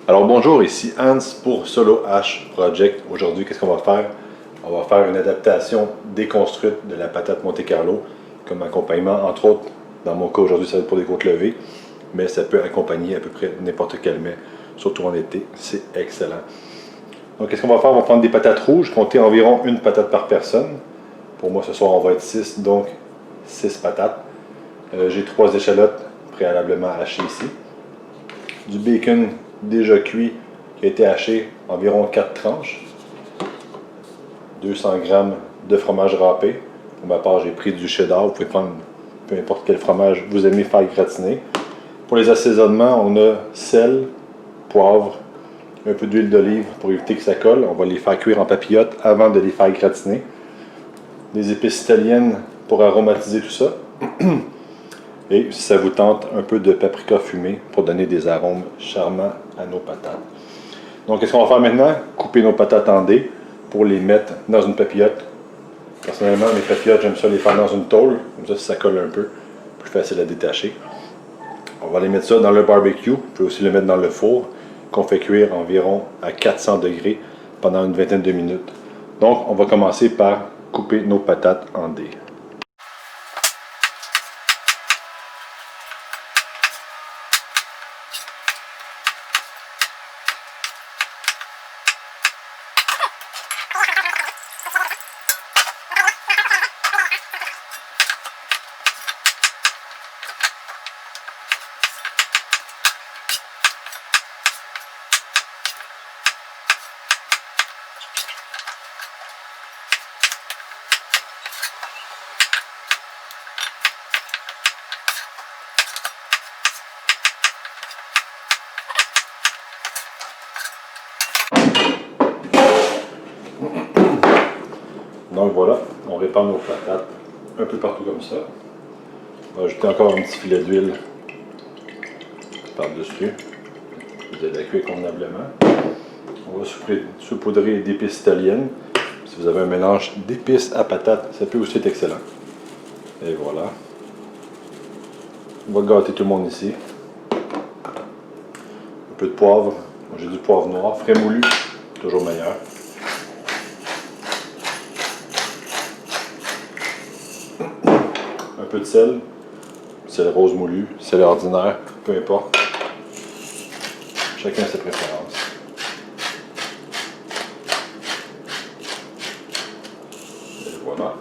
Alors bonjour, ici Hans pour Solo H Project. Aujourd'hui, qu'est-ce qu'on va faire? On va faire une adaptation déconstruite de la patate Monte Carlo comme accompagnement, entre autres, dans mon cas aujourd'hui, ça va être pour des côtes levées, mais ça peut accompagner à peu près n'importe quel mets, surtout en été, c'est excellent. Donc qu'est-ce qu'on va faire? On va prendre des patates rouges, compter environ une patate par personne. Pour moi, ce soir, on va être 6, donc 6 patates. J'ai 3 échalotes préalablement hachées ici. Du bacon déjà cuit qui a été haché, environ 4 tranches. 200 g de fromage râpé. Pour ma part, j'ai pris du cheddar. Vous pouvez prendre peu importe quel fromage vous aimez faire gratiner. Pour les assaisonnements, on a sel, poivre, un peu d'huile d'olive pour éviter que ça colle. On va les faire cuire en papillote avant de les faire gratiner. Des épices italiennes pour aromatiser tout ça. Et si ça vous tente, un peu de paprika fumé pour donner des arômes charmants à nos patates. Donc, qu'est-ce qu'on va faire maintenant? Couper nos patates en dés pour les mettre dans une papillote. Personnellement, mes papillotes, j'aime ça les faire dans une tôle. Comme ça, si ça colle un peu, plus facile à détacher. On va les mettre ça dans le barbecue. Vous pouvez aussi le mettre dans le four, qu'on fait cuire environ à 400 degrés pendant une vingtaine de minutes. Donc, on va commencer par couper nos patates en dés. Donc voilà, on répand nos patates un peu partout comme ça. On va ajouter encore un petit filet d'huile par-dessus. Vous allez la cuire convenablement. On va saupoudrer d'épices italiennes. Si vous avez un mélange d'épices à patates, ça peut aussi être excellent. Et voilà. On va gâter tout le monde ici. Un peu de poivre. J'ai du poivre noir, frais moulu, toujours meilleur. Un peu de sel rose moulu, sel ordinaire, peu importe. Chacun ses préférences. Et voilà.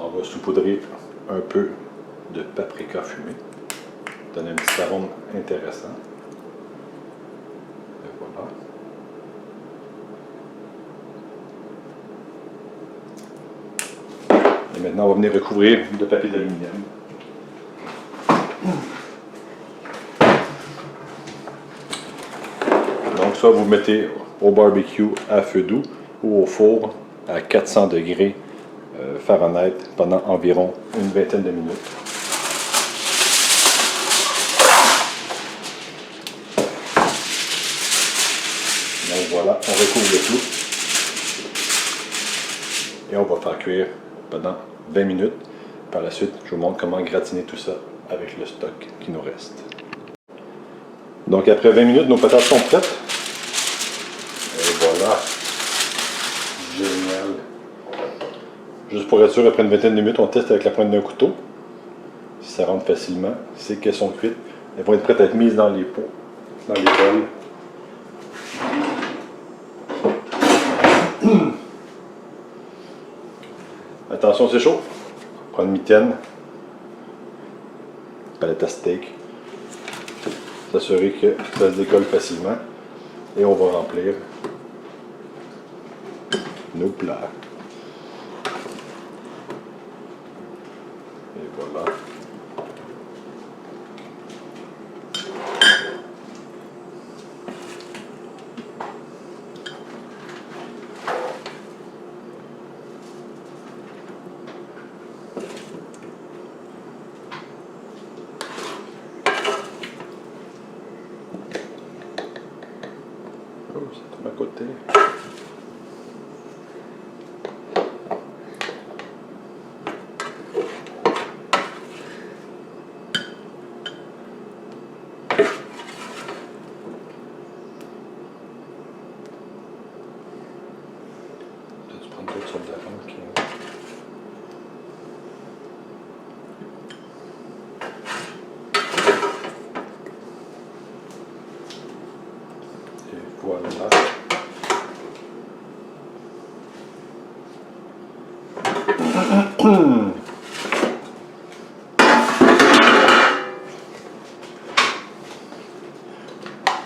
On va saupoudrer un peu de paprika fumé. Donner un petit arôme intéressant. Et voilà. Et maintenant, on va venir recouvrir de papier d'aluminium. Donc, soit vous mettez au barbecue à feu doux ou au four à 400 degrés Fahrenheit pendant environ une vingtaine de minutes. Donc voilà, on recouvre le tout. Et on va faire cuire pendant 20 minutes. Par la suite, je vous montre comment gratiner tout ça avec le stock qui nous reste. Donc après 20 minutes, nos patates sont prêtes. Et voilà. Génial. Juste pour être sûr, après une vingtaine de minutes, on teste avec la pointe d'un couteau. Si ça rentre facilement, c'est qu'elles sont cuites. Elles vont être prêtes à être mises dans les pots, dans les bols. Attention, c'est chaud. Prendre une mitaine, palette à steak. S'assurer que ça se décolle facilement. Et on va remplir nos plats. Et voilà. Oh, ça tombe à côté. Voilà.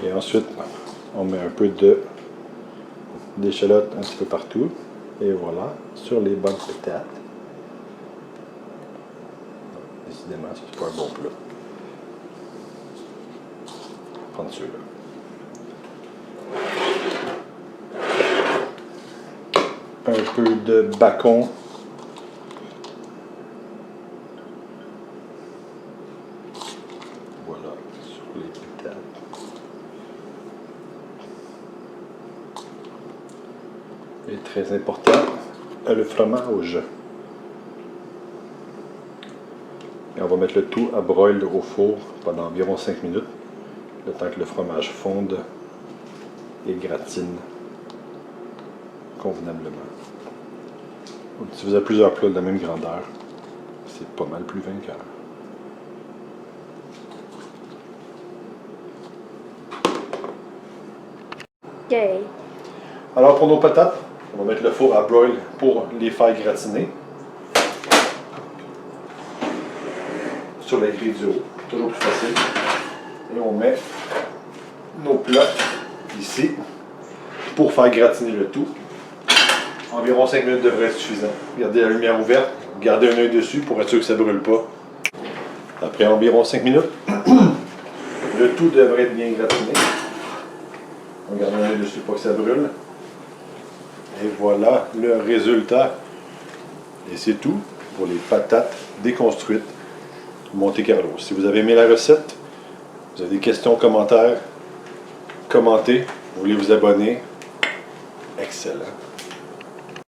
Et ensuite, on met un peu d'échalote un petit peu partout. Et voilà, sur les bonnes patates. Décidément, ça c'est pas un bon plat. Prendre ceux-là. Un peu de bacon. Voilà, sur les patates. Et très important, le fromage. Et on va mettre le tout à broil au four pendant environ 5 minutes, le temps que le fromage fonde et gratine convenablement. Si vous avez plusieurs plats de la même grandeur, c'est pas mal plus vainqueur. OK. Alors pour nos patates, on va mettre le four à broil pour les faire gratiner. Sur la grille du haut, toujours plus facile. Et on met nos plats ici pour faire gratiner le tout. Environ 5 minutes devrait être suffisant. Gardez la lumière ouverte, gardez un œil dessus pour être sûr que ça ne brûle pas. Après environ 5 minutes, le tout devrait être bien gratiné. On garde un œil dessus pour que ça brûle. Et voilà le résultat. Et c'est tout pour les patates déconstruites Monte Carlo. Si vous avez aimé la recette, vous avez des questions, commentaires, commentez, vous voulez vous abonner, excellent.